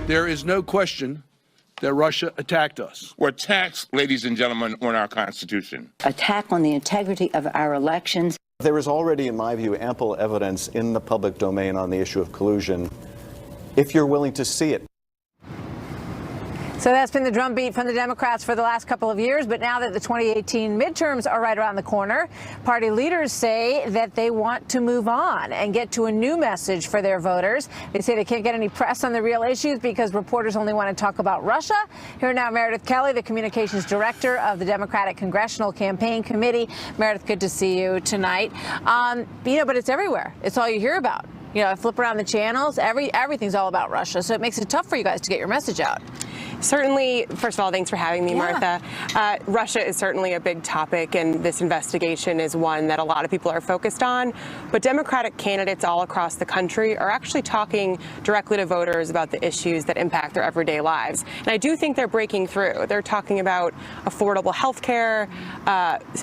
There is no question that Russia attacked us. Or attacks, ladies and gentlemen, on our Constitution. Attack on the integrity of our elections. There is already, in my view, ample evidence in the public domain on the issue of collusion, if you're willing to see it. So that's been the drumbeat from the Democrats for the last couple of years. But now that the 2018 midterms are right around the corner, party leaders say that they want to move on and get to a new message for their voters. They say they can't get any press on the real issues because reporters only want to talk about Russia. Here now, Meredith Kelly, the communications director of the Democratic Congressional Campaign Committee. Meredith, good to see you tonight. But it's everywhere. It's all you hear about. I flip around the channels. Everything's all about Russia. So it makes it tough for you guys to get your message out. Certainly, first of all, thanks for having me, Martha. Russia is certainly a big topic, and this investigation is one that a lot of people are focused on. But Democratic candidates all across the country are actually talking directly to voters about the issues that impact their everyday lives. And I do think they're breaking through. They're talking about affordable health care,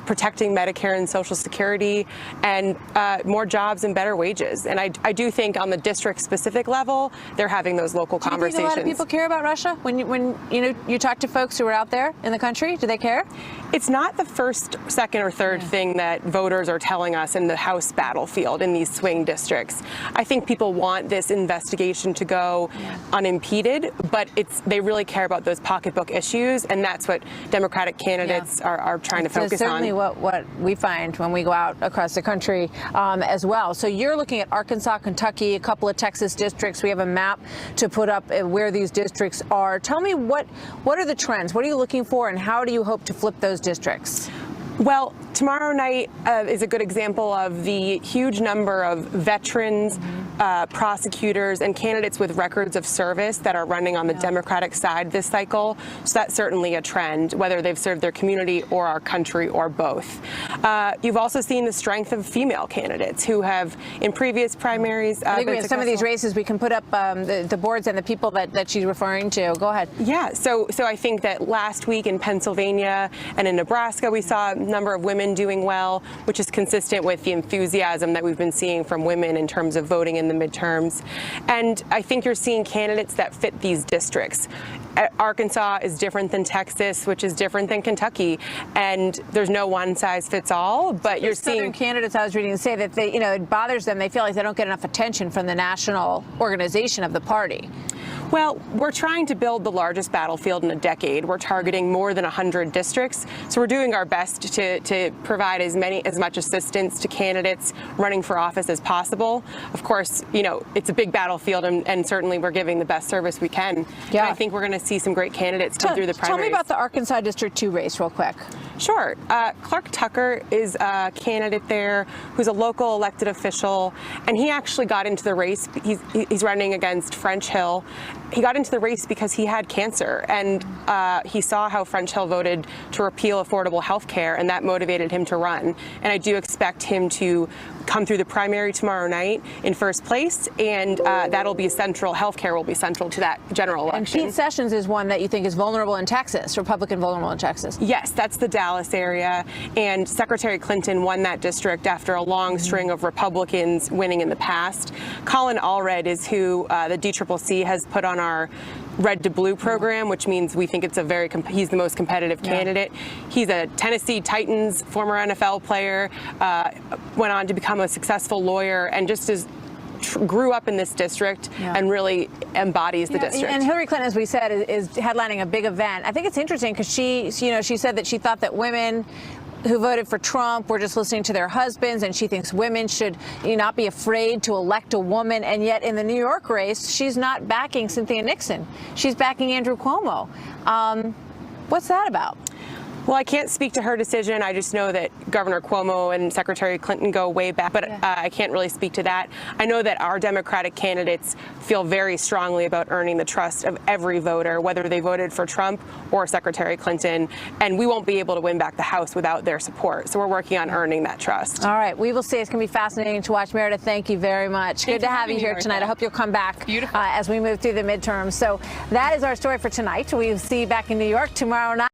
protecting Medicare and Social Security, and more jobs and better wages. And I do think on the district-specific level, they're having those local conversations. Do you think a lot of people care about Russia when you talk to folks who are out there in the country? Do they care? It's not the first, second, or third thing that voters are telling us in the House battlefield in these swing districts. I think people want this investigation to go unimpeded, but they really care about those pocketbook issues, and that's what Democratic candidates are trying to focus on. Certainly what we find when we go out across the country as well. So you're looking at Arkansas, Kentucky, a couple of Texas districts. We have a map to put up where these districts are. Tell me what are the trends? What are you looking for, and how do you hope to flip those districts? Well, tomorrow night is a good example of the huge number of veterans, prosecutors, and candidates with records of service that are running on the Democratic side this cycle. So that's certainly a trend, whether they've served their community or our country or both. You've also seen the strength of female candidates who have, in previous primaries, I think we have some of these races. We can put up the boards and the people that she's referring to. Go ahead. Yeah, so I think that last week in Pennsylvania and in Nebraska, we saw a number of women doing well, which is consistent with the enthusiasm that we've been seeing from women in terms of voting in the midterms. And I think you're seeing candidates that fit these districts. Arkansas is different than Texas, which is different than Kentucky, and there's no one size fits all. But you're seeing Southern candidates I was reading say that they, it bothers them. They feel like they don't get enough attention from the national organization of the party. Well, we're trying to build the largest battlefield in a decade. We're targeting more than 100 districts, so we're doing our best to provide as much assistance to candidates running for office as possible. Of course, it's a big battlefield, and certainly we're giving the best service we can. Yeah. And I think we're going to see some great candidates come through the primaries. Tell me about the Arkansas District 2 race real quick. Sure. Clark Tucker is a candidate there who's a local elected official, and he actually got into the race. He's running against French Hill. He got into the race because he had cancer, and he saw how French Hill voted to repeal affordable health care, and that motivated him to run. And I do expect him to come through the primary tomorrow night in first place, and that'll be central. Health care will be central to that general election. And Pete Sessions is one that you think is vulnerable in Texas, Republican vulnerable in Texas. Yes, that's the Dallas area, and Secretary Clinton won that district after a long string of Republicans winning in the past. Colin Allred is who the DCCC has put on our Red to Blue program, which means we think it's he's the most competitive candidate. He's a Tennessee Titans former NFL player, went on to become a successful lawyer, and just grew up in this district and really embodies the district. And Hillary Clinton, as we said, is headlining a big event. I think it's interesting because she said that she thought that women who voted for Trump were just listening to their husbands, and she thinks women should not be afraid to elect a woman. And yet in the New York race, she's not backing Cynthia Nixon. She's backing Andrew Cuomo. What's that about? Well, I can't speak to her decision. I just know that Governor Cuomo and Secretary Clinton go way back, but I can't really speak to that. I know that our Democratic candidates feel very strongly about earning the trust of every voter, whether they voted for Trump or Secretary Clinton, and we won't be able to win back the House without their support. So we're working on earning that trust. All right, we will see. It's going to be fascinating to watch. Meredith, thank you very much. Good to have you here tonight. I hope you'll come back as we move through the midterms. So that is our story for tonight. We'll see you back in New York tomorrow night.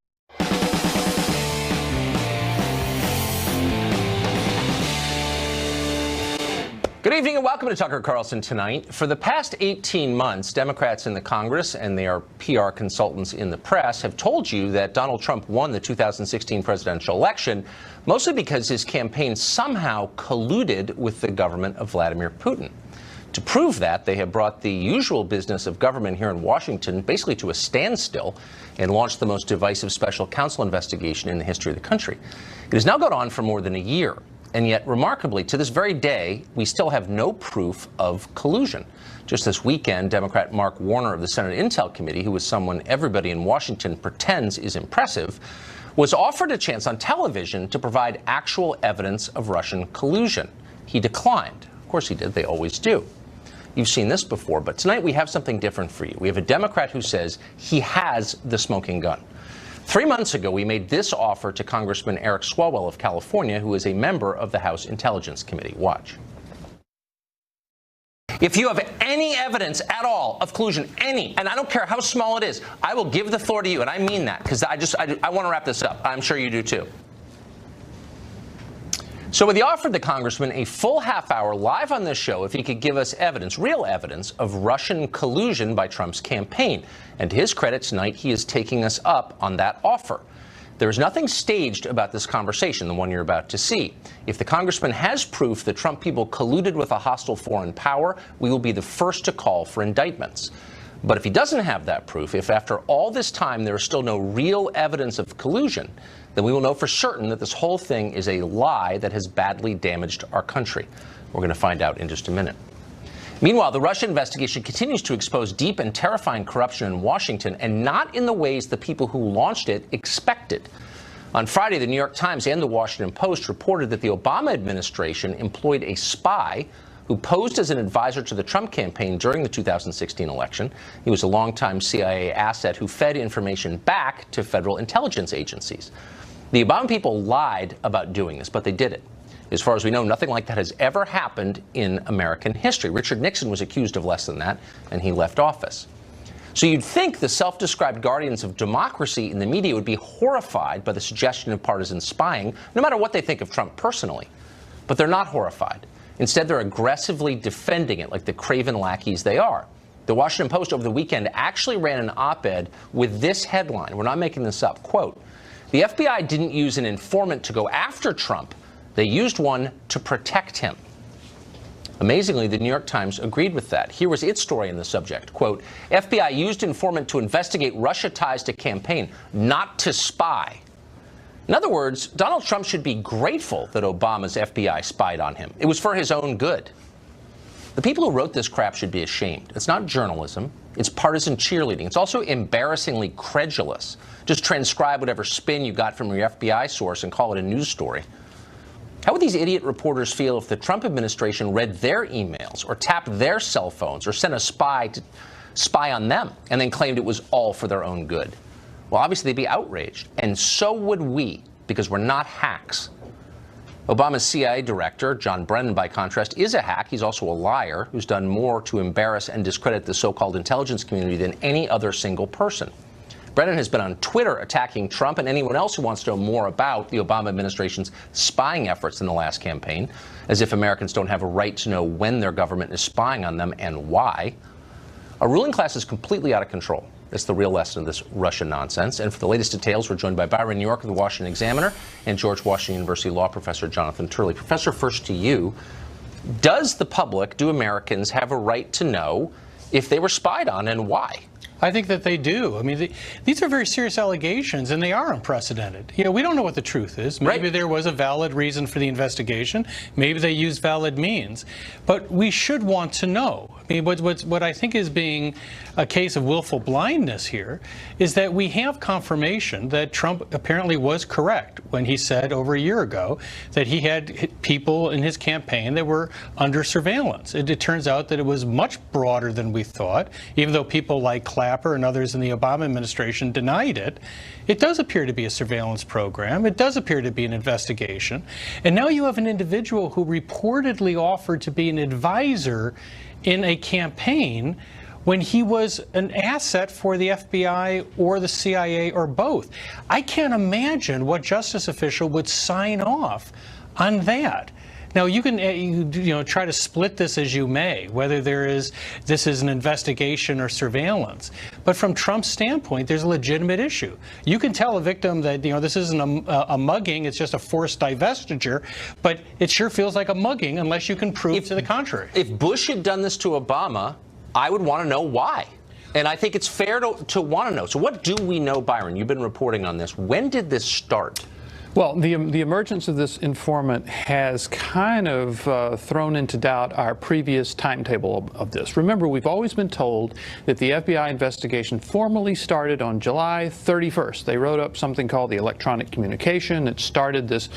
Good evening and welcome to Tucker Carlson Tonight. For the past 18 months, Democrats in the Congress and their PR consultants in the press have told you that Donald Trump won the 2016 presidential election, mostly because his campaign somehow colluded with the government of Vladimir Putin. To prove that, they have brought the usual business of government here in Washington basically to a standstill and launched the most divisive special counsel investigation in the history of the country. It has now gone on for more than a year. And yet, remarkably, to this very day, we still have no proof of collusion. Just this weekend, Democrat Mark Warner of the Senate Intel Committee, who is someone everybody in Washington pretends is impressive, was offered a chance on television to provide actual evidence of Russian collusion. He declined. Of course he did. They always do. You've seen this before, but tonight we have something different for you. We have a Democrat who says he has the smoking gun. 3 months ago, we made this offer to Congressman Eric Swalwell of California, who is a member of the House Intelligence Committee. Watch. If you have any evidence at all of collusion, any, and I don't care how small it is, I will give the floor to you, and I mean that, because I want to wrap this up. I'm sure you do too. So we offered the congressman a full half hour live on this show if he could give us evidence, real evidence, of Russian collusion by Trump's campaign. And to his credit tonight, he is taking us up on that offer. There is nothing staged about this conversation, the one you're about to see. If the congressman has proof that Trump people colluded with a hostile foreign power, we will be the first to call for indictments. But if he doesn't have that proof, if after all this time there is still no real evidence of collusion, then we will know for certain that this whole thing is a lie that has badly damaged our country. We're going to find out in just a minute. Meanwhile, the Russia investigation continues to expose deep and terrifying corruption in Washington, and not in the ways the people who launched it expected. On Friday, the New York Times and the Washington Post reported that the Obama administration employed a spy who posed as an advisor to the Trump campaign during the 2016 election. He was a longtime CIA asset who fed information back to federal intelligence agencies. The Obama people lied about doing this, but they did it. As far as we know, nothing like that has ever happened in American history. Richard Nixon was accused of less than that, and he left office. So you'd think the self-described guardians of democracy in the media would be horrified by the suggestion of partisan spying, no matter what they think of Trump personally. But they're not horrified. Instead, they're aggressively defending it like the craven lackeys they are. The Washington Post over the weekend actually ran an op-ed with this headline. We're not making this up. Quote, "The FBI didn't use an informant to go after Trump. They used one to protect him." Amazingly, the New York Times agreed with that. Here was its story in the subject. Quote, "FBI used informant to investigate Russia ties to campaign, not to spy." In other words, Donald Trump should be grateful that Obama's FBI spied on him. It was for his own good. The people who wrote this crap should be ashamed. It's not journalism. It's partisan cheerleading. It's also embarrassingly credulous. Just transcribe whatever spin you got from your FBI source and call it a news story. How would these idiot reporters feel if the Trump administration read their emails or tapped their cell phones or sent a spy to spy on them and then claimed it was all for their own good? Well, obviously they'd be outraged, and so would we, because we're not hacks. Obama's CIA director, John Brennan, by contrast, is a hack. He's also a liar who's done more to embarrass and discredit the so-called intelligence community than any other single person. Brennan has been on Twitter attacking Trump and anyone else who wants to know more about the Obama administration's spying efforts in the last campaign, as if Americans don't have a right to know when their government is spying on them and why. Our ruling class is completely out of control. It's the real lesson of this Russia nonsense. And for the latest details, we're joined by Byron New York of the Washington Examiner and George Washington University law professor Jonathan Turley. Professor, first to you. Does the public, do Americans, have a right to know if they were spied on and why? I think that they do. I mean, these are very serious allegations, and they are unprecedented. You know, we don't know what the truth is. Maybe there was a valid reason for the investigation. Maybe they used valid means. But we should want to know. I mean, what I think is being a case of willful blindness here is that we have confirmation that Trump apparently was correct when he said over a year ago that he had people in his campaign that were under surveillance. It turns out that it was much broader than we thought, even though people like Clapper and others in the Obama administration denied it. It does appear to be a surveillance program. It does appear to be an investigation. And now you have an individual who reportedly offered to be an advisor in a campaign when he was an asset for the FBI or the CIA or both. I can't imagine what justice official would sign off on that. Now, you can try to split this as you may, whether this is an investigation or surveillance. But from Trump's standpoint, there's a legitimate issue. You can tell a victim that this isn't a mugging, it's just a forced divestiture, but it sure feels like a mugging unless you can prove to the contrary. If Bush had done this to Obama, I would want to know why. And I think it's fair to want to know. So what do we know, Byron? You've been reporting on this. When did this start? Well, the emergence of this informant has kind of thrown into doubt our previous timetable of this. Remember, we've always been told that the FBI investigation formally started on July 31st. They wrote up something called the electronic communication. It started this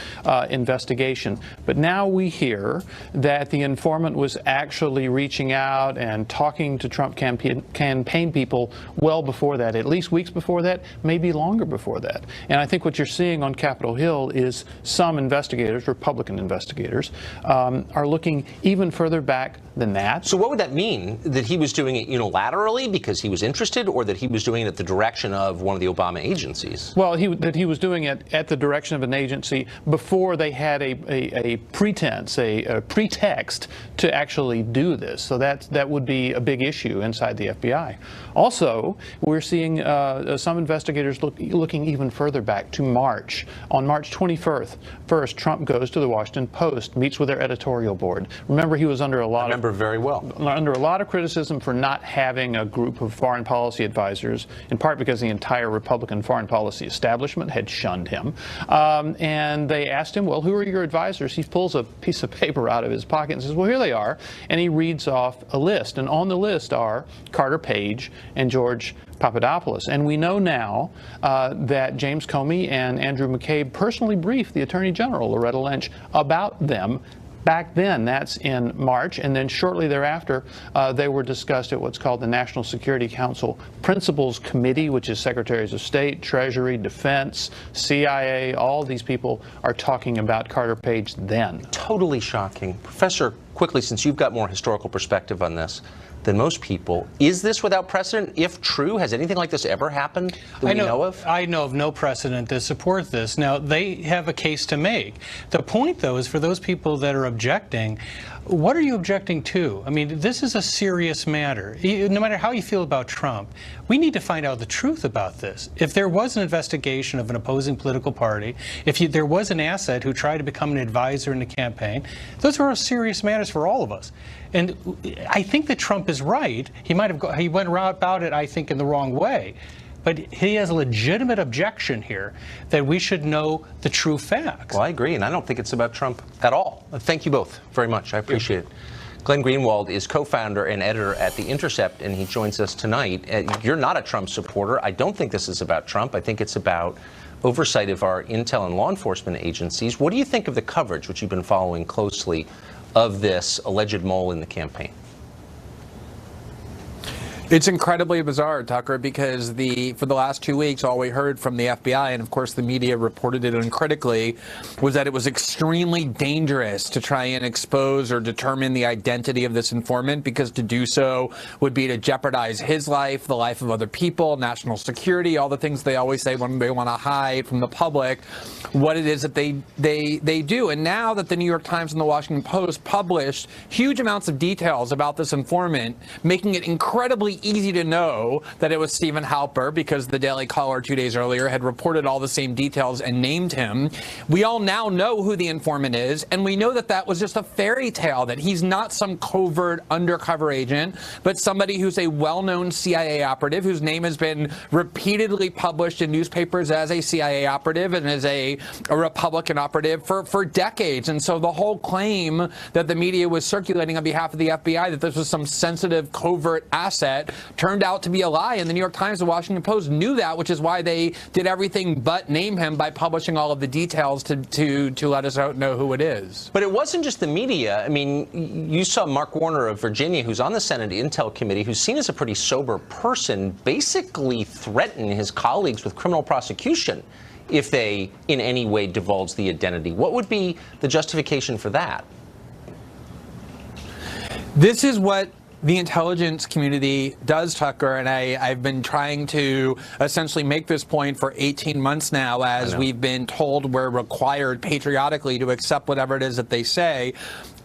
investigation. But now we hear that the informant was actually reaching out and talking to Trump campaign people well before that, at least weeks before that, maybe longer before that. And I think what you're seeing on Capitol Hill is some investigators, Republican investigators, are looking even further back than that. So what would that mean? That he was doing it unilaterally because he was interested, or that he was doing it at the direction of one of the Obama agencies? Well, that he was doing it at the direction of an agency before they had a pretense, a pretext to actually do this. So that would be a big issue inside the FBI. Also, we're seeing some investigators looking even further back to March. On March 21st, Trump goes to the Washington Post, meets with their editorial board. Remember, he was under a lot very well. Under a lot of criticism for not having a group of foreign policy advisors, in part because the entire Republican foreign policy establishment had shunned him. And they asked him, well, who are your advisors? He pulls a piece of paper out of his pocket and says, well, here they are. And he reads off a list. And on the list are Carter Page and George Papadopoulos. And we know now that James Comey and Andrew McCabe personally briefed the Attorney General, Loretta Lynch, about them. Back then, that's in March, and then shortly thereafter, they were discussed at what's called the National Security Council Principals Committee, which is Secretaries of State, Treasury, Defense, CIA. All these people are talking about Carter Page then. Totally shocking. Professor, quickly, since you've got more historical perspective on this than most people, is this without precedent? If true, has anything like this ever happened that we know of? I know of no precedent to support this. Now, they have a case to make. The point, though, is for those people that are objecting, what are you objecting to? I mean, this is a serious matter. No matter how you feel about Trump, we need to find out the truth about this. If there was an investigation of an opposing political party, if there was an asset who tried to become an advisor in the campaign, those are serious matters for all of us. And I think that Trump is right. He went about it, I think, in the wrong way. But he has a legitimate objection here that we should know the true facts. Well, I agree, and I don't think it's about Trump at all. Thank you both very much. I appreciate it. Glenn Greenwald is co-founder and editor at The Intercept, and he joins us tonight. You're not a Trump supporter. I don't think this is about Trump. I think it's about oversight of our intel and law enforcement agencies. What do you think of the coverage, which you've been following closely, of this alleged mole in the campaign? It's incredibly bizarre, Tucker, because for the last 2 weeks, all we heard from the FBI, and of course the media reported it uncritically, was that it was extremely dangerous to try and expose or determine the identity of this informant, because to do so would be to jeopardize his life, the life of other people, national security, all the things they always say when they want to hide from the public what it is that they do. And now that the New York Times and the Washington Post published huge amounts of details about this informant, making it incredibly easy to know that it was Stephen Halper, because the Daily Caller 2 days earlier had reported all the same details and named him. We all now know who the informant is, and we know that that was just a fairy tale, that he's not some covert undercover agent, but somebody who's a well-known CIA operative whose name has been repeatedly published in newspapers as a CIA operative and as a Republican operative for decades. And so the whole claim that the media was circulating on behalf of the FBI that this was some sensitive covert asset turned out to be a lie, and the New York Times and Washington Post knew that, which is why they did everything but name him by publishing all of the details to let us know who it is. But it wasn't just the media. I mean, you saw Mark Warner of Virginia, who's on the Senate Intel Committee, who's seen as a pretty sober person, basically threaten his colleagues with criminal prosecution if they in any way divulge the identity. What would be the justification for that? This is what the intelligence community does, Tucker, and I've been trying to essentially make this point for 18 months now, as we've been told we're required patriotically to accept whatever it is that they say.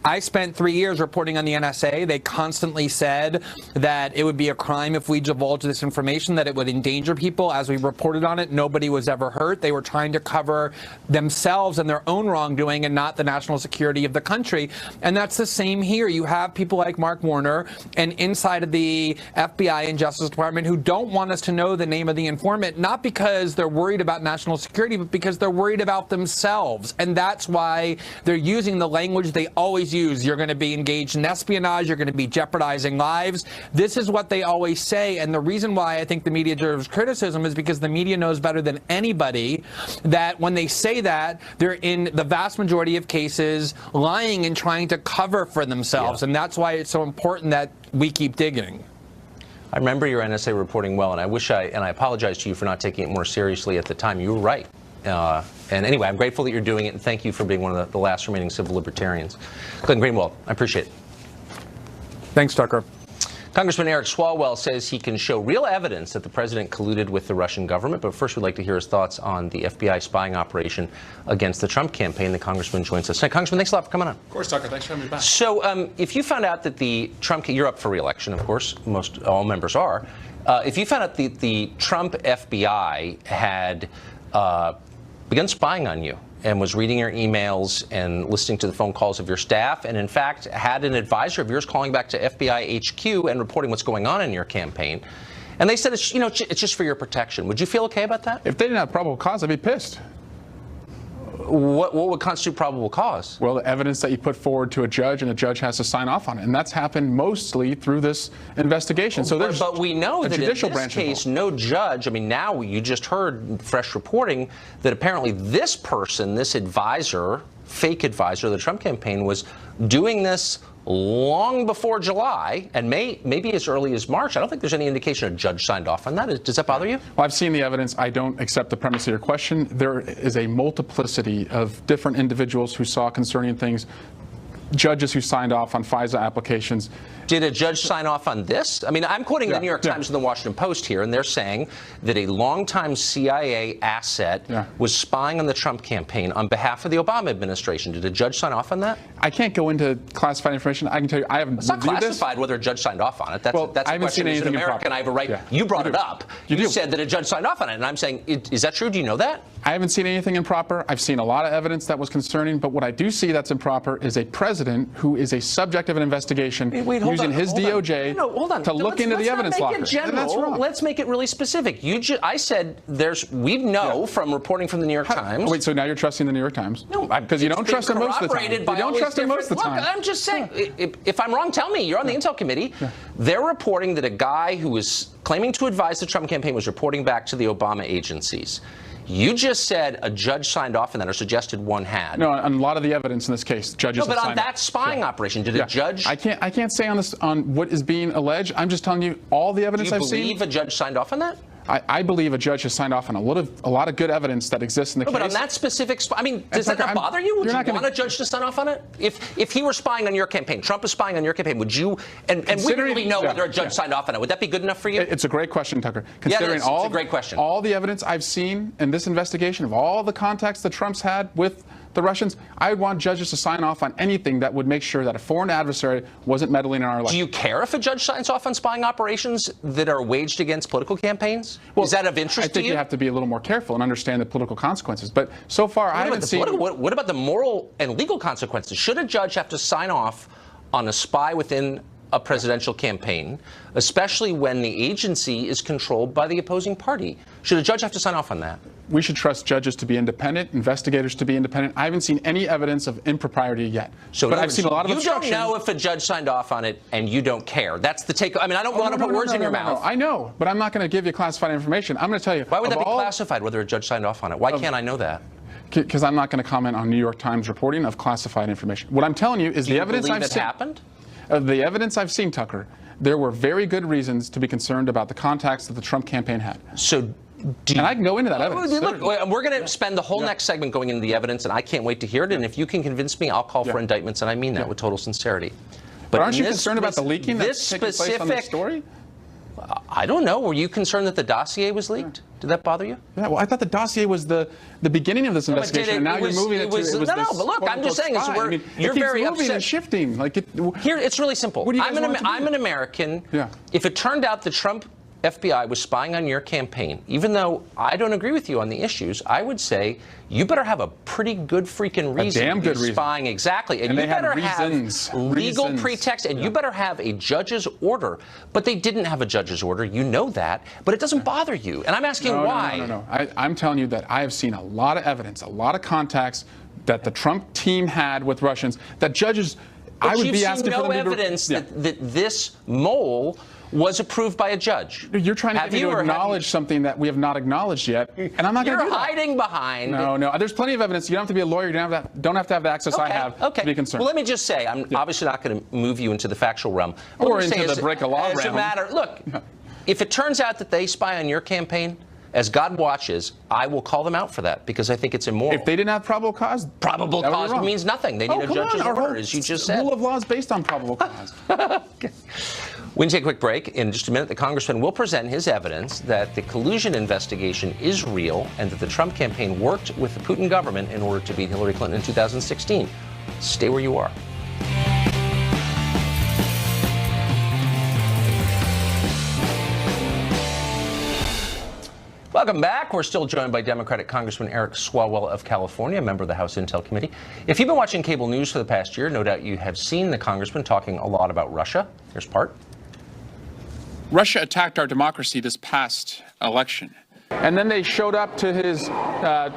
I spent 3 years reporting on the NSA. They constantly said that it would be a crime if we divulged this information, that it would endanger people. As we reported on it, nobody was ever hurt. They were trying to cover themselves and their own wrongdoing and not the national security of the country. And that's the same here. You have people like Mark Warner and inside of the FBI and Justice Department who don't want us to know the name of the informant, not because they're worried about national security, but because they're worried about themselves. And that's why they're using the language they always use. You're going to be engaged in espionage. You're going to be jeopardizing lives. This is what they always say. And the reason why I think the media deserves criticism is because the media knows better than anybody that when they say that, they're in the vast majority of cases lying and trying to cover for themselves. And that's why it's so important that we keep digging. I remember your NSA reporting well, and I apologize to you for not taking it more seriously at the time. You were right. And anyway, I'm grateful that you're doing it, and thank you for being one of the last remaining civil libertarians. Glenn Greenwald, I appreciate it. Thanks, Tucker. Congressman Eric Swalwell says he can show real evidence that the president colluded with the Russian government. But first, we'd like to hear his thoughts on the FBI spying operation against the Trump campaign. The congressman joins us tonight. Congressman, thanks a lot for coming on. Of course, Tucker. Thanks for having me back. So if you found out that the Trump, you're up for re-election, of course, all members are. If you found out the Trump FBI had begun spying on you and was reading your emails and listening to the phone calls of your staff, and in fact had an advisor of yours calling back to FBI HQ and reporting what's going on in your campaign, and they said it's just for your protection, would you feel okay about that? If they didn't have probable cause, I'd be pissed. What would constitute probable cause? Well, the evidence that you put forward to a judge, and a judge has to sign off on it, and that's happened mostly through this investigation. So there's but we know that in this case, no judge. I mean, now you just heard fresh reporting that apparently this person, this advisor, fake advisor of the Trump campaign, was doing this long before July, and maybe as early as March. I don't think there's any indication a judge signed off on that. Does that bother you? Well, I've seen the evidence. I don't accept the premise of your question. There is a multiplicity of different individuals who saw concerning things, judges who signed off on FISA applications. Did a judge sign off on this? I mean, I'm quoting the New York Times and the Washington Post here, and they're saying that a longtime CIA asset was spying on the Trump campaign on behalf of the Obama administration. Did a judge sign off on that? I can't go into classified information. I can tell you I haven't reviewed this. It's not classified whether a judge signed off on it. That's I haven't seen anything improper. And I have a right. You brought it up. You said that a judge signed off on it, and I'm saying, is that true? Do you know that? I haven't seen anything improper. I've seen a lot of evidence that was concerning, but what I do see that's improper is a president who is a subject of an investigation using his DOJ to look into the evidence locker. And that's wrong. Let's make it really specific. I said we know from reporting from the New York Times. Wait, so now you're trusting the New York Times? No, because you don't trust them most of the time. You don't trust them most of the time. Look, I'm just saying, if I'm wrong, tell me. You're on the Intel Committee. They're reporting that a guy who was claiming to advise the Trump campaign was reporting back to the Obama agencies. You just said a judge signed off on that, or suggested one had. No, on a lot of the evidence in this case, judges. No, but on that spying operation, did a judge? I can't say on what is being alleged. I'm just telling you all the evidence I've seen. Do you believe a judge signed off on that? I believe a judge has signed off on a lot of good evidence that exists in the case. But on that specific, I mean, does that not bother you? Would you want a judge to sign off on it? If he were spying on your campaign, Trump is spying on your campaign, would you? And we don't really know whether a judge signed off on it. Would that be good enough for you? It's a great question, Tucker. Considering it's a great question. All the evidence I've seen in this investigation of all the contacts that Trump's had with the Russians, I would want judges to sign off on anything that would make sure that a foreign adversary wasn't meddling in our election. Do you care if a judge signs off on spying operations that are waged against political campaigns? Well, is that of interest to you? I think you have to be a little more careful and understand the political consequences. But so far, I haven't seen. What about the moral and legal consequences? Should a judge have to sign off on a spy within a presidential campaign, especially when the agency is controlled by the opposing party? Should a judge have to sign off on that? We should trust judges to be independent, investigators to be independent. I haven't seen any evidence of impropriety yet. But I've seen a lot of obstruction. You don't know if a judge signed off on it, and you don't care. That's the take. I mean, I don't want to put words in your mouth. I know, but I'm not going to give you classified information. I'm going to tell you. Why would that be classified, whether a judge signed off on it? Why can't I know that? Because I'm not going to comment on New York Times reporting of classified information. What I'm telling you is the evidence I've seen. Happened? The evidence I've seen, Tucker, there were very good reasons to be concerned about the contacts that the Trump campaign had. So, and I can go into that evidence. Look, we're going to spend the whole next segment going into the evidence, and I can't wait to hear it. And if you can convince me, I'll call for indictments, and I mean that with total sincerity. But aren't you concerned about the leaking that's taking place on this story? I don't know. Were you concerned that the dossier was leaked? Did that bother you? Yeah, well, I thought the dossier was the beginning of this investigation, and now you're moving it to it was no, but look, I'm just saying, you're very upset. And shifting. Here, it's really simple. I'm an American. Yeah. If it turned out the Trump FBI was spying on your campaign, even though I don't agree with you on the issues, I would say you better have a pretty good freaking reason. A damn good reason. Spying, exactly. And you better have legal pretext, and you better have a judge's order. But they didn't have a judge's order. You know that. But it doesn't bother you. And I'm asking why. No. I'm telling you that I have seen a lot of evidence, a lot of contacts that the Trump team had with Russians, that judges, I would be asking for them to... But you've seen no evidence that this mole was approved by a judge. You're trying to get me to acknowledge something that we have not acknowledged yet, and I'm not going to do that. You're hiding behind. No. There's plenty of evidence. You don't have to be a lawyer. You don't have to have the access I have to be concerned. Well, let me just say, I'm obviously not going to move you into the factual realm. Or into the break a law realm. Look, if it turns out that they spy on your campaign, as God watches, I will call them out for that because I think it's immoral. If they didn't have probable cause? Probable cause means nothing. They need a judge's order, as you just said. The rule of law is based on probable cause. Okay. We're going to take a quick break. In just a minute, the congressman will present his evidence that the collusion investigation is real and that the Trump campaign worked with the Putin government in order to beat Hillary Clinton in 2016. Stay where you are. Welcome back. We're still joined by Democratic Congressman Eric Swalwell of California, a member of the House Intel Committee. If you've been watching cable news for the past year, no doubt you have seen the congressman talking a lot about Russia. Here's part. Russia attacked our democracy this past election. And then they showed up to his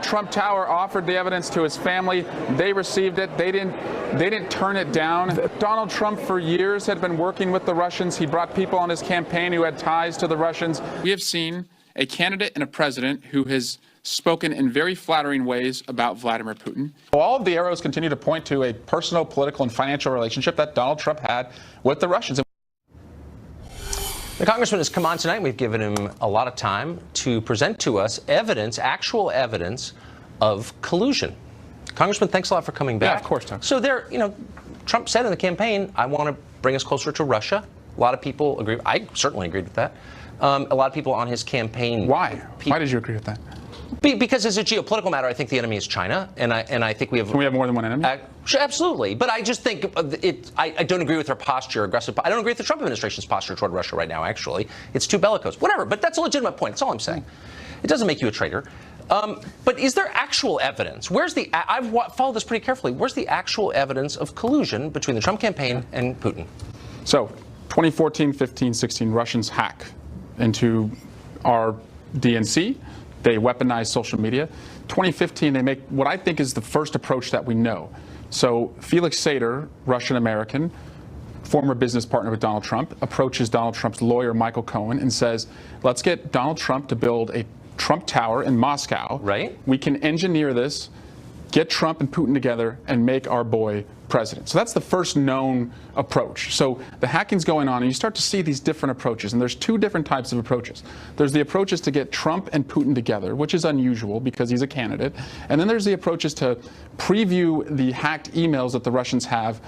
Trump Tower, offered the evidence to his family. They received it. They didn't turn it down. Donald Trump for years had been working with the Russians. He brought people on his campaign who had ties to the Russians. We have seen a candidate and a president who has spoken in very flattering ways about Vladimir Putin. All of the arrows continue to point to a personal, political, and financial relationship that Donald Trump had with the Russians. The congressman has come on tonight. We've given him a lot of time to present to us evidence, actual evidence of collusion. Congressman, thanks a lot for coming back. Yeah, of course, Tucker. So Trump said in the campaign, I want to bring us closer to Russia. A lot of people agree. I certainly agreed with that. A lot of people on his campaign. Why? Why did you agree with that? Because as a geopolitical matter, I think the enemy is China, and I think we have. Can we have more than one enemy? Sure, absolutely. But I just think I don't agree with their posture, aggressive. I don't agree with the Trump administration's posture toward Russia right now. Actually, it's too bellicose. Whatever. But that's a legitimate point. That's all I'm saying. It doesn't make you a traitor. But is there actual evidence? I've followed this pretty carefully. Where's the actual evidence of collusion between the Trump campaign and Putin? So, 2014, 15, 16, Russians hack into our DNC. They weaponize social media. 2015, they make what I think is the first approach that we know. So Felix Sater, Russian-American, former business partner with Donald Trump, approaches Donald Trump's lawyer, Michael Cohen, and says, let's get Donald Trump to build a Trump Tower in Moscow. Right. We can engineer this, get Trump and Putin together, and make our boy president. So that's the first known approach. So the hacking's going on, and you start to see these different approaches. And there's two different types of approaches. There's the approaches to get Trump and Putin together, which is unusual because he's a candidate. And then there's the approaches to preview the hacked emails that the Russians have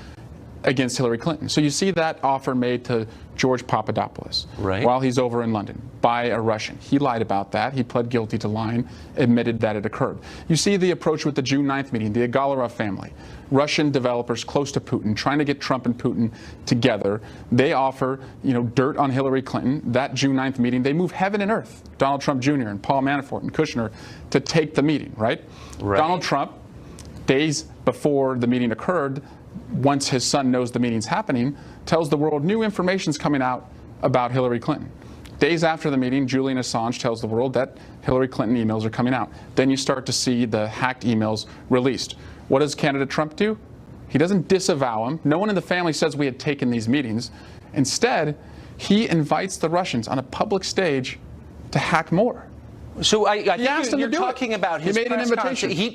against Hillary Clinton. So you see that offer made to George Papadopoulos while he's over in London by a Russian. He lied about that. He pled guilty to lying, admitted that it occurred. You see the approach with the June 9th meeting, the Agalarov family, Russian developers close to Putin, trying to get Trump and Putin together. They offer, dirt on Hillary Clinton. That June 9th meeting, they move heaven and earth, Donald Trump Jr. and Paul Manafort and Kushner, to take the meeting, right? Donald Trump, days before the meeting occurred, once his son knows the meeting's happening, tells the world new information's coming out about Hillary Clinton. Days after the meeting, Julian Assange tells the world that Hillary Clinton emails are coming out. Then you start to see the hacked emails released. What does candidate Trump do? He doesn't disavow them. No one in the family says we had taken these meetings. Instead, he invites the Russians on a public stage to hack more. So I think you're talking about his press conference. He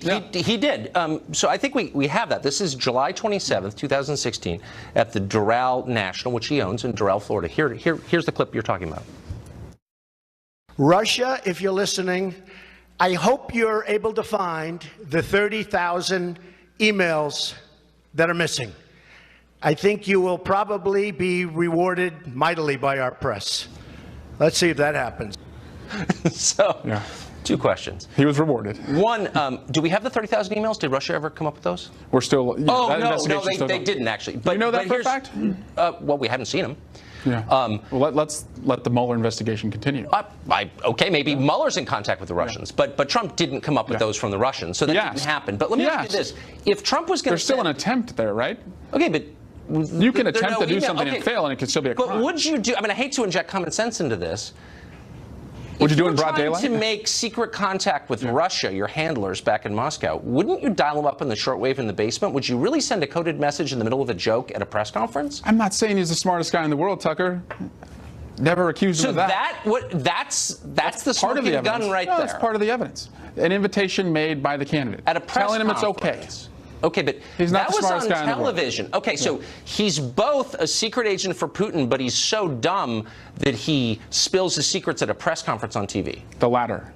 did. So I think we have that. This is July 27th, 2016, at the Doral National, which he owns in Doral, Florida. Here's the clip you're talking about. Russia, if you're listening, I hope you're able to find the 30,000 emails that are missing. I think you will probably be rewarded mightily by our press. Let's see if that happens. So, two questions. He was rewarded. One, do we have the 30,000 emails? Did Russia ever come up with those? We're still. No, they didn't actually. But you know that for a fact? Well, we haven't seen them. Yeah. Well, let's let the Mueller investigation continue. Okay, maybe Mueller's in contact with the Russians, but Trump didn't come up with those from the Russians, so that didn't happen. But let me ask you this: if Trump was going to, there's still an attempt there, right? Okay, but you can attempt to do something and fail, and it can still be a crime. But would you do? I mean, I hate to inject common sense into this. Would you do it in broad daylight? If you're trying to make secret contact with Russia, your handlers back in Moscow, wouldn't you dial them up in the shortwave in the basement? Would you really send a coded message in the middle of a joke at a press conference? I'm not saying he's the smartest guy in the world, Tucker. Never accused him of that. That's the smoking gun right there. That's part of the evidence. An invitation made by the candidate. At a press telling him it's okay. Okay, but he's not that the was smartest guy on television. In the world. Okay, so he's both a secret agent for Putin, but he's so dumb that he spills his secrets at a press conference on TV. The latter.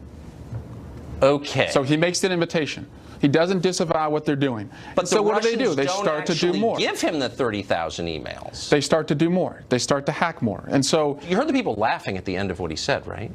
Okay. So he makes an invitation. He doesn't disavow what they're doing. But so what Russians do? They start to do more. Give him the 30,000 emails. They start to do more. They start to hack more. And so you heard the people laughing at the end of what he said, right?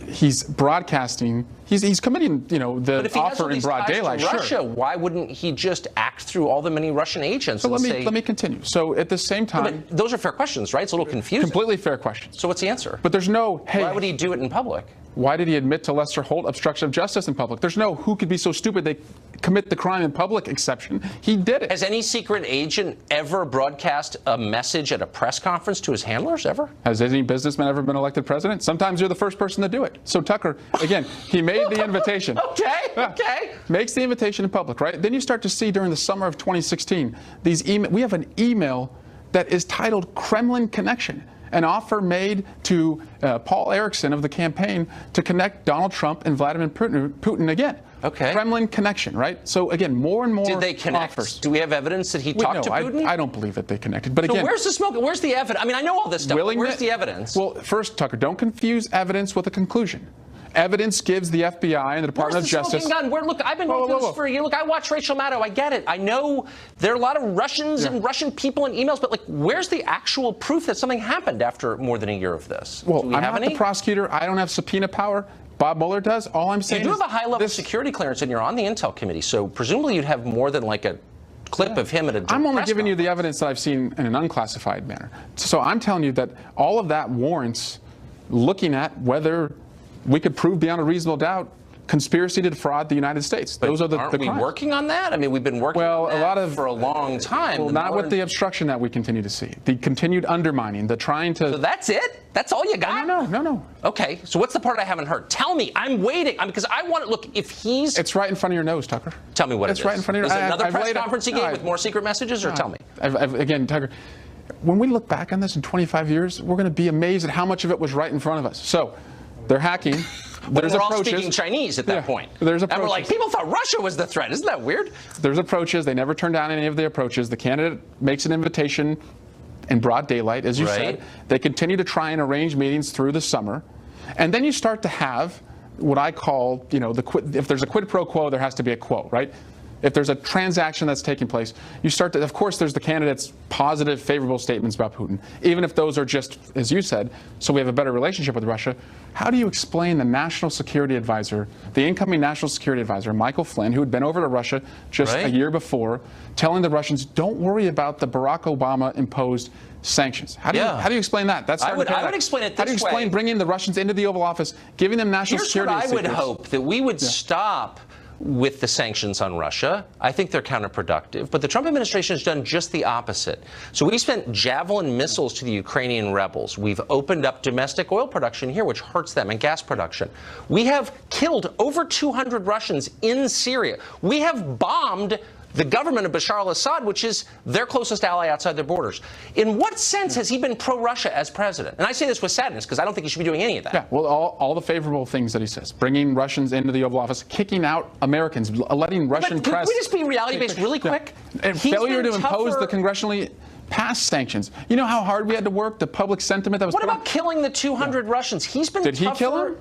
He's broadcasting. He's committing, the offer in broad daylight. Russia, why wouldn't he just act through all the many Russian agents? So let me continue. So at the same time, but those are fair questions, right? It's a little confusing. Completely fair questions. So what's the answer? But there's no. Hey, why would he do it in public? Why did he admit to Lester Holt obstruction of justice in public? There's no who could be so stupid they commit the crime in public exception. He did it. Has any secret agent ever broadcast a message at a press conference to his handlers ever? Has any businessman ever been elected president? Sometimes you're the first person to do it. So Tucker, again, he made the invitation. Okay. Makes the invitation in public, right? Then you start to see during the summer of 2016, we have an email that is titled Kremlin Connection. An offer made to Paul Erickson of the campaign to connect Donald Trump and Vladimir Putin again. Okay. Kremlin connection, right? So again, more and more Did they connect? offers. Do we have evidence that he talked to Putin? I don't believe that they connected. But so again, where's the smoke? Where's the evidence? I mean, I know all this stuff. But where's the evidence? Well, first, Tucker, don't confuse evidence with a conclusion. Evidence gives the FBI and the Department of Justice. Look, I've been going through this for a year. Look, I watch Rachel Maddow. I get it. I know there are a lot of Russians and Russian people in emails, but where's the actual proof that something happened after more than a year of this? Well, I'm not the prosecutor. I don't have subpoena power. Bob Mueller does. All I'm saying is you do have a high-level security clearance, and you're on the Intel Committee, so presumably you'd have more than a clip of him at a I'm only giving you the evidence that I've seen in an unclassified manner. So I'm telling you that all of that warrants looking at whether we could prove beyond a reasonable doubt conspiracy to defraud the United States. But those are the aren't crimes. we working on that? I mean, we've been working on that for a long time. Well, not with the obstruction that we continue to see. The continued undermining, the trying to... So that's it? That's all you got? No. Okay, so what's the part I haven't heard? Tell me. I'm waiting. Because I want to... Look, if he's... It's right in front of your nose, Tucker. Tell me what it is. It's right in front of your nose. Is it another I've press conference he gave with more secret messages, or tell me? Again, Tucker, when we look back on this in 25 years, we're going to be amazed at how much of it was right in front of us. So, they're hacking... There's we're all speaking Chinese at that point. There's approaches. And we're like, people thought Russia was the threat. Isn't that weird? There's approaches. They never turn down any of the approaches. The candidate makes an invitation in broad daylight, as you said. They continue to try and arrange meetings through the summer. And then you start to have what I call, if there's a quid pro quo, there has to be a quo, right? If there's a transaction that's taking place, you start to, of course, there's the candidate's positive, favorable statements about Putin, even if those are just, as you said, so we have a better relationship with Russia. How do you explain the national security advisor, the incoming national security advisor, Michael Flynn, who had been over to Russia just a year before, telling the Russians, don't worry about the Barack Obama imposed sanctions? How do you explain that? That's I would explain it this way. How do you explain bringing the Russians into the Oval Office, giving them national security secrets? Here's what I would hope, that we would stop with the sanctions on Russia. I think they're counterproductive. But the Trump administration has done just the opposite. So we spent Javelin missiles to the Ukrainian rebels. We've opened up domestic oil production here, which hurts them, and gas production. We have killed over 200 Russians in Syria. We have bombed the government of Bashar al-Assad, which is their closest ally outside their borders. In what sense has he been pro-Russia as president? And I say this with sadness, because I don't think he should be doing any of that. Yeah, well, all the favorable things that he says, bringing Russians into the Oval Office, kicking out Americans, letting Russian press... Could we just be reality-based really quick? And failure to impose the congressionally passed sanctions. You know how hard we had to work, the public sentiment that was... What about killing the 200 Russians? He's been Did he kill them?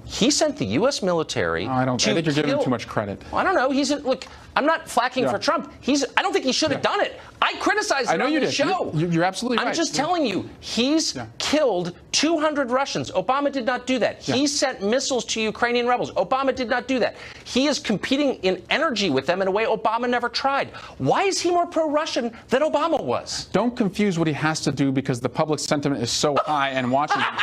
He sent the U.S. military I think you're giving him too much credit. Well, I don't know. Look, I'm not flacking for Trump. I don't think he should have done it. I criticized him on the show. You're absolutely right. I'm just telling you, he's killed 200 Russians. Obama did not do that. He sent missiles to Ukrainian rebels. Obama did not do that. He is competing in energy with them in a way Obama never tried. Why is he more pro-Russian than Obama was? Don't confuse what he has to do because the public sentiment is so high and watching him.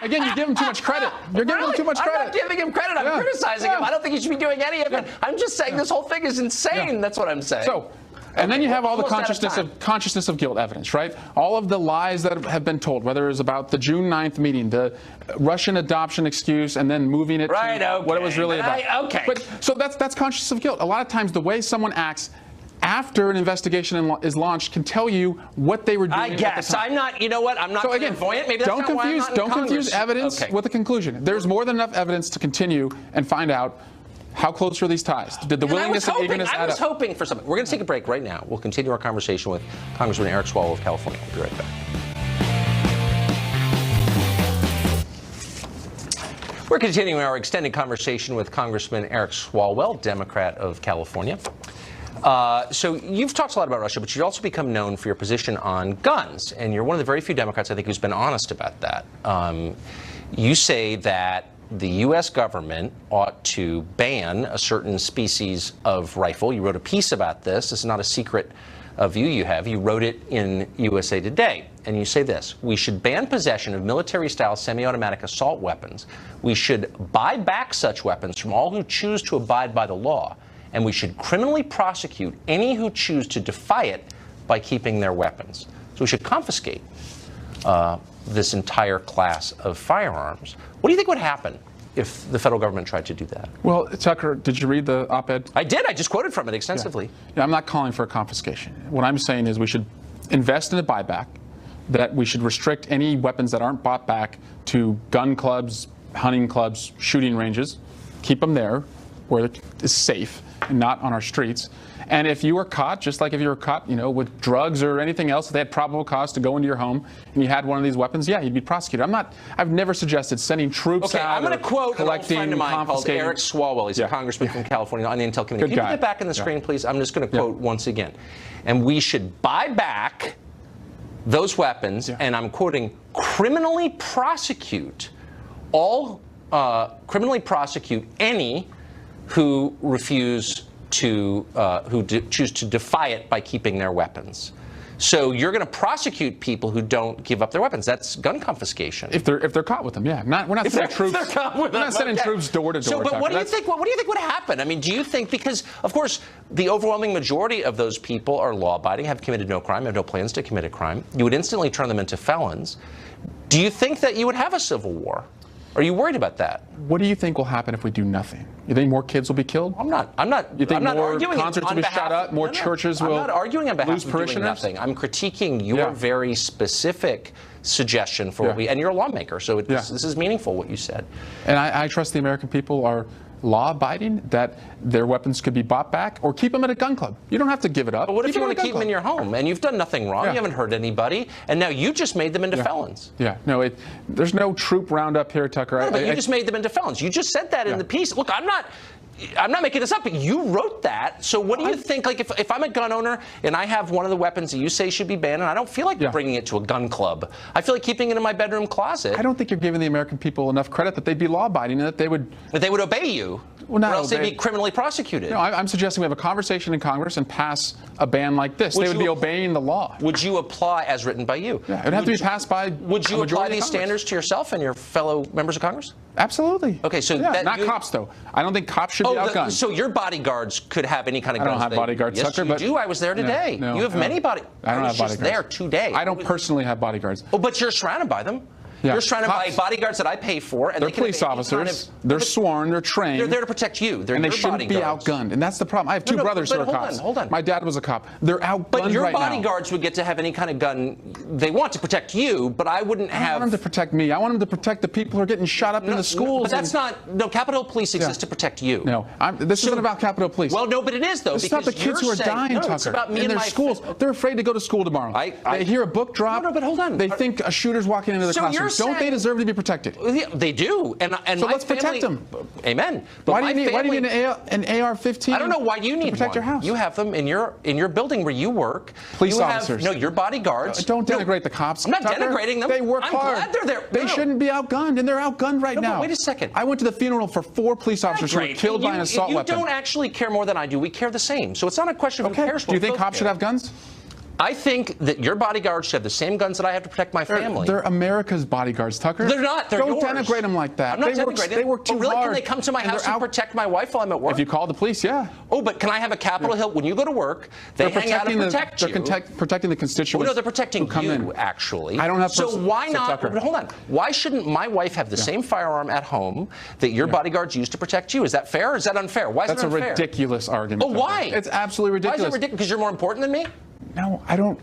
Again, you give him too much credit. You're giving him too much credit. I'm not giving him credit. I'm criticizing him. I don't think he should be doing any of it. I'm just saying this whole thing is insane. That's what I'm saying. So, and then you have all the consciousness of guilt evidence, right? All of the lies that have been told, whether it was about the June 9th meeting, the Russian adoption excuse, and then moving it to what it was really about. But so that's consciousness of guilt. A lot of times, the way someone acts after an investigation is launched can tell you what they were doing. I guess I'm not. You know what? I'm not clairvoyant. Maybe that's don't not confuse. why I'm not in Don't confuse Congress. evidence with a conclusion. There's more than enough evidence to continue and find out. How close are these ties? Did the willingness and eagerness add up? I was hoping for something. We're going to take a break right now. We'll continue our conversation with Congressman Eric Swalwell of California. We'll be right back. We're continuing our extended conversation with Congressman Eric Swalwell, Democrat of California. So you've talked a lot about Russia, but you've also become known for your position on guns. And you're one of the very few Democrats, I think, who's been honest about that. You say that the U.S. government ought to ban a certain species of rifle. You wrote a piece about this. This is not a secret view you have. You wrote it in USA Today. And you say this: we should ban possession of military-style semi-automatic assault weapons. We should buy back such weapons from all who choose to abide by the law. And we should criminally prosecute any who choose to defy it by keeping their weapons. So we should confiscate this entire class of firearms. What do you think would happen if the federal government tried to do that? Well, Tucker, did you read the op-ed? I did. I just quoted from it extensively. Yeah, I'm not calling for a confiscation. What I'm saying is we should invest in a buyback, that we should restrict any weapons that aren't bought back to gun clubs, hunting clubs, shooting ranges, keep them there where it's safe and not on our streets. And if you were caught, just like if you were caught, with drugs or anything else, if they had probable cause to go into your home and you had one of these weapons, yeah, you'd be prosecuted. I've never suggested sending troops out. I'm going to quote an old friend of mine called Eric Swalwell. He's a congressman from California on the Intel Committee. Can you put that back on the screen, please? I'm just going to quote once again. And we should buy back those weapons, and I'm quoting, criminally prosecute any who refuse to choose to defy it by keeping their weapons. So you're going to prosecute people who don't give up their weapons. That's gun confiscation. If they're caught with them, yeah. We're not sending troops. We're not sending troops door to door. So, but what do you think? What do you think would happen? I mean, do you think, because of course the overwhelming majority of those people are law-abiding, have committed no crime, have no plans to commit a crime, you would instantly turn them into felons. Do you think that you would have a civil war? Are you worried about that? What do you think will happen if we do nothing? You think more kids will be killed? I'm not. You think more arguing concerts will be shut up? More churches will lose parishioners? I'm not arguing on behalf of doing nothing. I'm critiquing your very specific suggestion for what we. And you're a lawmaker, so this is meaningful what you said. And I trust the American people are law-abiding, that their weapons could be bought back, or keep them at a gun club. You don't have to give it up. But what if you want to keep them in your home and you've done nothing wrong, you haven't hurt anybody, and now you just made them into felons? Yeah, no, there's no troop roundup here, Tucker. No, but you just made them into felons. You just said that in the piece. Look, I'm not making this up, but you wrote that. So what do you think? Like, if I'm a gun owner and I have one of the weapons that you say should be banned, and I don't feel like bringing it to a gun club, I feel like keeping it in my bedroom closet. I don't think you're giving the American people enough credit that they'd be law-abiding and that they would obey you. Well, not or else they'd be criminally prosecuted. No, I'm suggesting we have a conversation in Congress and pass a ban like this. They would be obeying the law. Would you apply as written by you? Yeah, it would have to be passed by. Would you apply these standards to yourself and your fellow members of Congress? Absolutely. Okay, so not cops though. I don't think cops should be outgunned. So your bodyguards could have any kind of guns? I don't have bodyguards, Tucker. Yes, you do. I was there today. No, you have many bodyguards. I don't have bodyguards. I was just there today. I don't personally have bodyguards. Oh, but you're surrounded by them. Yeah. You're surrounded by bodyguards that I pay for, and they're police officers. They're sworn. They're trained. They're there to protect you. They're and they your shouldn't be outgunned. And that's the problem. I have two brothers who are cops. Hold on. My dad was a cop. They're outgunned But your right now. bodyguards would get to have any kind of gun they want to protect you, but I wouldn't have. I don't want them to protect me. I want them to protect the people who are getting shot up in the schools. But that's not. No, Capitol Police exists to protect you. No, this isn't about Capitol Police. Well, no, but it is though. This is about the kids who are dying, Tucker. It's about me in and their schools. They're afraid to go to school tomorrow. They hear a book drop. No, but hold on. They think a shooter's walking into the classroom. Don't they deserve to be protected? Yeah, they do. And so my let's protect them. Amen. But why do you need an AR-15? I don't know why you need to protect your house. You have them in your building where you work. Police officers. No, your bodyguards. Don't denigrate the cops. I'm not Tucker. denigrating them. They work hard. I'm glad they're there. They shouldn't be outgunned, and they're outgunned right now. But wait a second. I went to the funeral for 4 police officers who were killed by an assault weapon. You don't actually care more than I do. We care the same. So it's not a question of who cares. Do you think cops should have guns? I think that your bodyguards should have the same guns that I have to protect my family. They're America's bodyguards, Tucker. They're not. They're Don't yours. denigrate them like that. I'm not denigrating them. They work too but really, hard. Can they come to my house and protect my wife while I'm at work? If you call the police, yeah. Oh, but can I have a Capitol Hill? When you go to work, they hang out and protect you. They're protecting the constituents. No, they're protecting you, actually. I don't have. So why not? Tucker. Hold on. Why shouldn't my wife have the same firearm at home that your bodyguards use to protect you? Is that fair or is that unfair? Why is it unfair? That's a ridiculous argument. Oh, why? It's absolutely ridiculous. Why is it ridiculous? Because you're more important than me? No, I don't.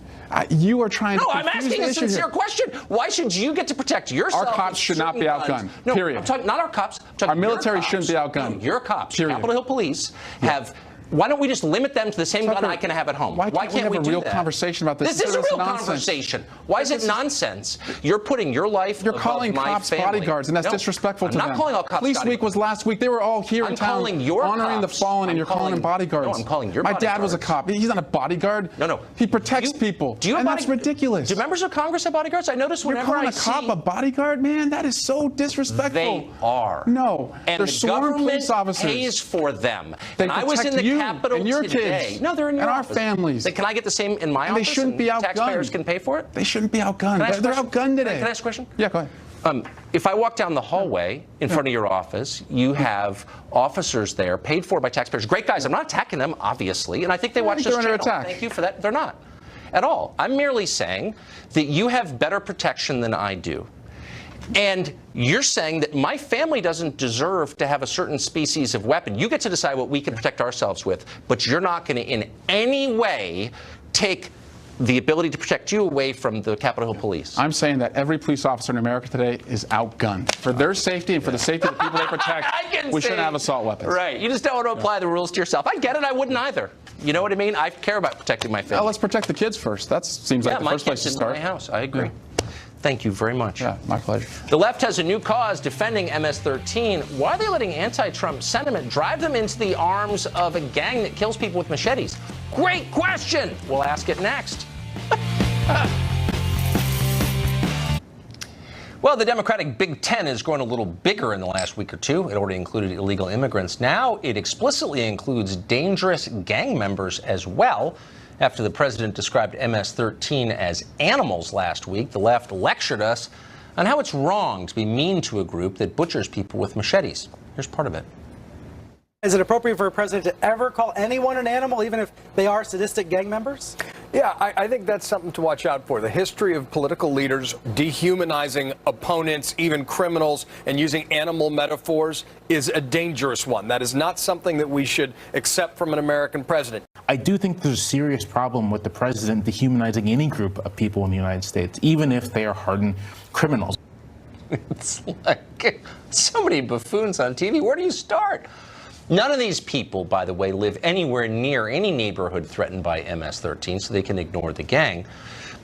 You are trying to. No, I'm asking a sincere question. Why should you get to protect yourself? Our cops should not be outgunned. No, period. I'm talking not our cops. Our military shouldn't be outgunned. No, your cops. Period. Capitol Hill Police have. Why don't we just limit them to the same gun I can have at home? Why can't we have a real conversation about this? This is a real conversation. Why is it nonsense? You're putting your life You're calling cops bodyguards, and that's disrespectful to them. I'm not calling all cops Police Week was last week. They were all here in town honoring the fallen, and you're calling them bodyguards. No, I'm calling your My bodyguards. dad was a cop. He's not a bodyguard. No. He protects people. And that's ridiculous. Do members of Congress have bodyguards? I notice whenever You're calling a cop a bodyguard, man? That is so disrespectful. They are. No. And they're the sworn government police officers. pays for them. They and I was in the Capitol and your today. Kids no, they're in your and office. our families. Can I get the same in my office? They shouldn't be outgunned. Taxpayers can pay for it? They shouldn't be outgunned. They're outgunned today. Can I ask a question? Yeah, go ahead. If I walk down the hallway in front of your office, you have officers there paid for by taxpayers. Great guys. I'm not attacking them, obviously, and I think they watch this channel. Thank you for that. They're not at all. I'm merely saying that you have better protection than I do. And you're saying that my family doesn't deserve to have a certain species of weapon. You get to decide what we can protect ourselves with, but you're not going to in any way take the ability to protect you away from the Capitol Hill Police. I'm saying that every police officer in America today is outgunned. For their safety and for the safety of the people they protect, we shouldn't have assault weapons. Right. You just don't want to apply the rules to yourself. I get it. I wouldn't either. You know what I mean? I care about protecting my family. Well, let's protect the kids first. That seems like the first place to start. My house. I agree. Yeah. Thank you very much. Yeah, my pleasure. The left has a new cause defending MS-13. Why are they letting anti-Trump sentiment drive them into the arms of a gang that kills people with machetes? Great question. We'll ask it next. Well, the Democratic Big Ten has grown a little bigger in the last week or two. It already included illegal immigrants. Now it explicitly includes dangerous gang members as well. After the president described MS-13 as animals last week, the left lectured us on how it's wrong to be mean to a group that butchers people with machetes. Here's part of it. Is it appropriate for a president to ever call anyone an animal, even if they are sadistic gang members? Yeah, I think that's something to watch out for. The history of political leaders dehumanizing opponents, even criminals, and using animal metaphors is a dangerous one. That is not something that we should accept from an American president. I do think there's a serious problem with the president dehumanizing any group of people in the United States, even if they are hardened criminals. It's like so many buffoons on TV. Where do you start? None of these people, by the way, live anywhere near any neighborhood threatened by MS-13, so they can ignore the gang.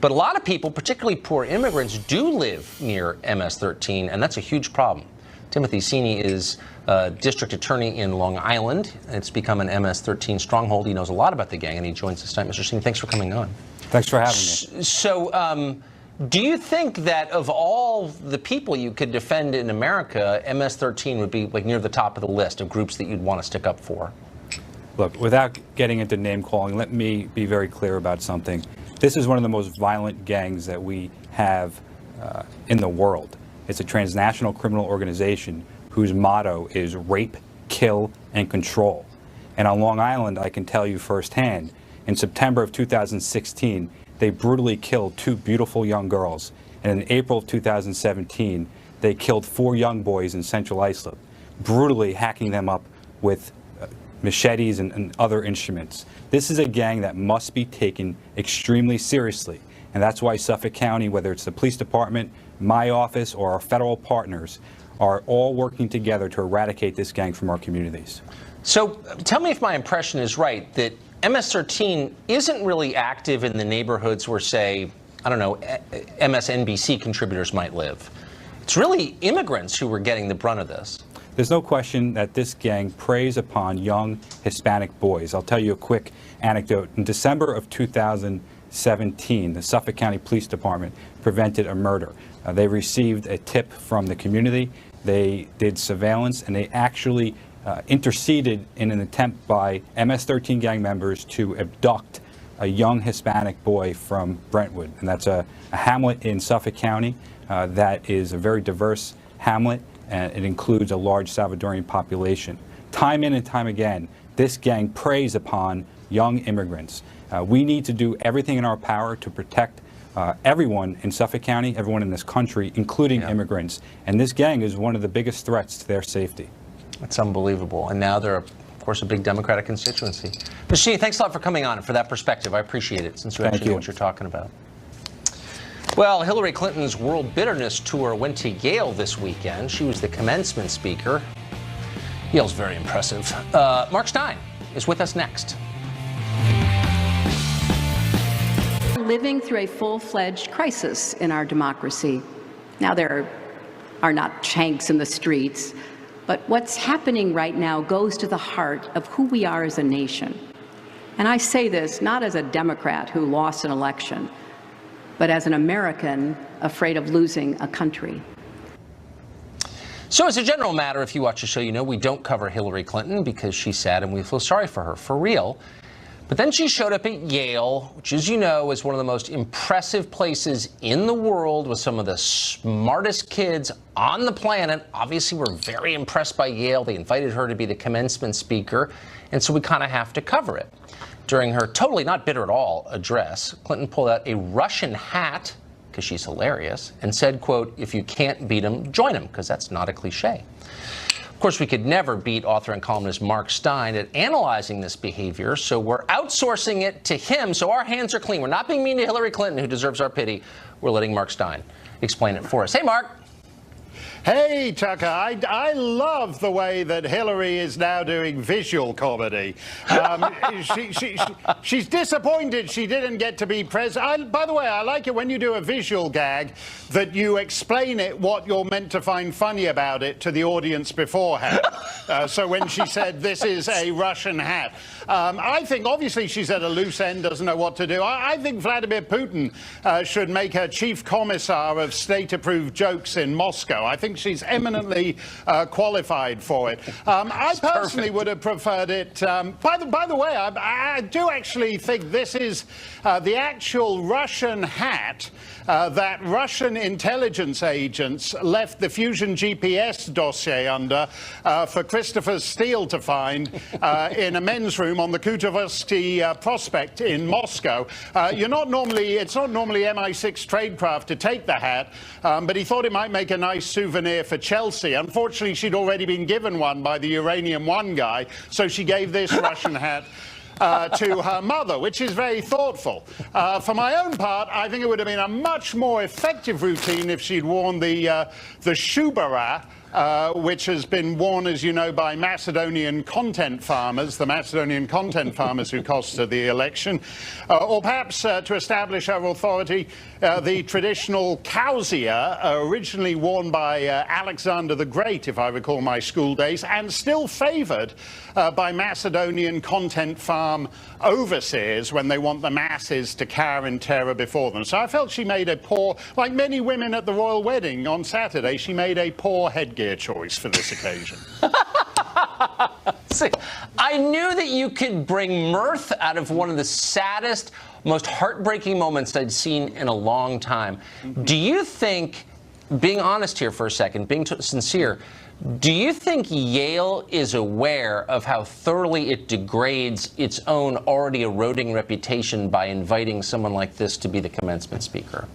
But a lot of people, particularly poor immigrants, do live near MS-13, and that's a huge problem. Timothy Sini is district attorney in Long Island. It's become an MS-13 stronghold. He knows a lot about the gang, and he joins us tonight. Mr. Sini, thanks for coming on. Thanks for having me. So, do you think that of all the people you could defend in America, MS-13 would be like near the top of the list of groups that you'd want to stick up for? Look, without getting into name calling, let me be very clear about something. This is one of the most violent gangs that we have in the world. It's a transnational criminal organization whose motto is rape, kill, and control. And on Long Island, I can tell you firsthand, in September of 2016, they brutally killed 2 beautiful young girls. And in April of 2017, they killed 4 young boys in Central Islip, brutally hacking them up with machetes and other instruments. This is a gang that must be taken extremely seriously. And that's why Suffolk County, whether it's the police department, my office, or our federal partners, are all working together to eradicate this gang from our communities. So tell me if my impression is right, that MS-13 isn't really active in the neighborhoods where, say, I don't know, MSNBC contributors might live. It's really immigrants who were getting the brunt of this. There's no question that this gang preys upon young Hispanic boys. I'll tell you a quick anecdote. In December of 2017, the Suffolk County Police Department prevented a murder. They received a tip from the community. They did surveillance, and they actually interceded in an attempt by MS-13 gang members to abduct a young Hispanic boy from Brentwood. And that's a hamlet in Suffolk County that is a very diverse hamlet, and it includes a large Salvadorian population. Time in and time again, this gang preys upon young immigrants. We need to do everything in our power to protect everyone in Suffolk County, everyone in this country, including immigrants. And this gang is one of the biggest threats to their safety. It's unbelievable. And now they're, of course, a big Democratic constituency. Machine, thanks a lot for coming on and for that perspective. I appreciate it, since you actually know what you're talking about. Well, Hillary Clinton's World Bitterness Tour went to Yale this weekend. She was the commencement speaker. Yale's very impressive. Mark Stein is with us next. Living through a full-fledged crisis in our democracy. Now, there are not shanks in the streets, but what's happening right now goes to the heart of who we are as a nation. And I say this not as a Democrat who lost an election, but as an American afraid of losing a country. So as a general matter, if you watch the show, you know we don't cover Hillary Clinton because she's sad and we feel sorry for her, for real. But then she showed up at Yale, which, as you know, is one of the most impressive places in the world with some of the smartest kids on the planet. Obviously, we're very impressed by Yale. They invited her to be the commencement speaker, and so we kind of have to cover it. During her totally not bitter at all address, Clinton pulled out a Russian hat, because she's hilarious, and said, quote, "If you can't beat them, join them," because that's not a cliche. Of course, we could never beat author and columnist Mark Stein at analyzing this behavior, so we're outsourcing it to him, so our hands are clean. We're not being mean to Hillary Clinton, who deserves our pity. We're letting Mark Stein explain it for us. Hey, Mark. Hey, Tucker, I love the way that Hillary is now doing visual comedy. She's disappointed she didn't get to be president. By the way, I like it when you do a visual gag that you explain it, what you're meant to find funny about it, to the audience beforehand. So when she said, "This is a Russian hat," I think obviously she's at a loose end, doesn't know what to do. I think Vladimir Putin should make her chief commissar of state-approved jokes in Moscow. I think she's eminently qualified for it. I personally would have preferred it. By the way, I do actually think this is the actual Russian hat that Russian intelligence agents left the Fusion GPS dossier under for Christopher Steele to find in a men's room on the Kutovosti Prospect in Moscow. It's not normally MI6 tradecraft to take the hat, but he thought it might make a nice souvenir for Chelsea. Unfortunately, she'd already been given one by the Uranium One guy, so she gave this Russian hat to her mother, which is very thoughtful. For my own part, I think it would have been a much more effective routine if she'd worn the shubara, which has been worn, as you know, by Macedonian content farmers, the Macedonian content farmers who cost her the election, or perhaps to establish her authority, the traditional kausia, originally worn by Alexander the Great, if I recall my school days, and still favored by Macedonian content farm overseers when they want the masses to cower in terror before them. So I felt she made a poor, like many women at the royal wedding on Saturday, she made a poor headgear choice for this occasion. See, I knew that you could bring mirth out of one of the saddest, most heartbreaking moments I'd seen in a long time. Do you think, being honest here for a second, being sincere, do you think Yale is aware of how thoroughly it degrades its own already eroding reputation by inviting someone like this to be the commencement speaker?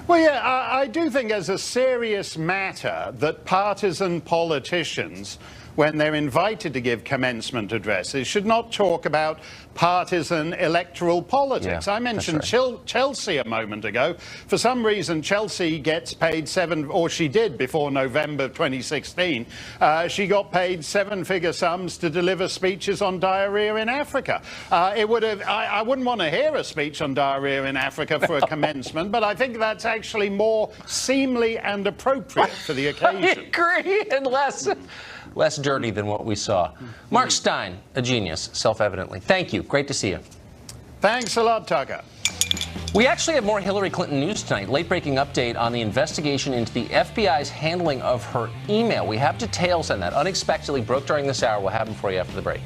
Well, yeah, I do think as a serious matter that partisan politicians when they're invited to give commencement addresses should not talk about partisan electoral politics. Yeah, I mentioned right. Chelsea a moment ago. For some reason, Chelsea gets paid or she did before November 2016, she got paid seven-figure sums to deliver speeches on diarrhea in Africa. I wouldn't want to hear a speech on diarrhea in Africa for a commencement, but I think that's actually more seemly and appropriate for the occasion. I agree, and less dirty than what we saw. Mark Stein, a genius, self-evidently. Thank you. Great to see you. Thanks a lot, Tucker. We actually have more Hillary Clinton news tonight. Late-breaking update on the investigation into the FBI's handling of her email. We have details on that. Unexpectedly broke during this hour. We'll have them for you after the break.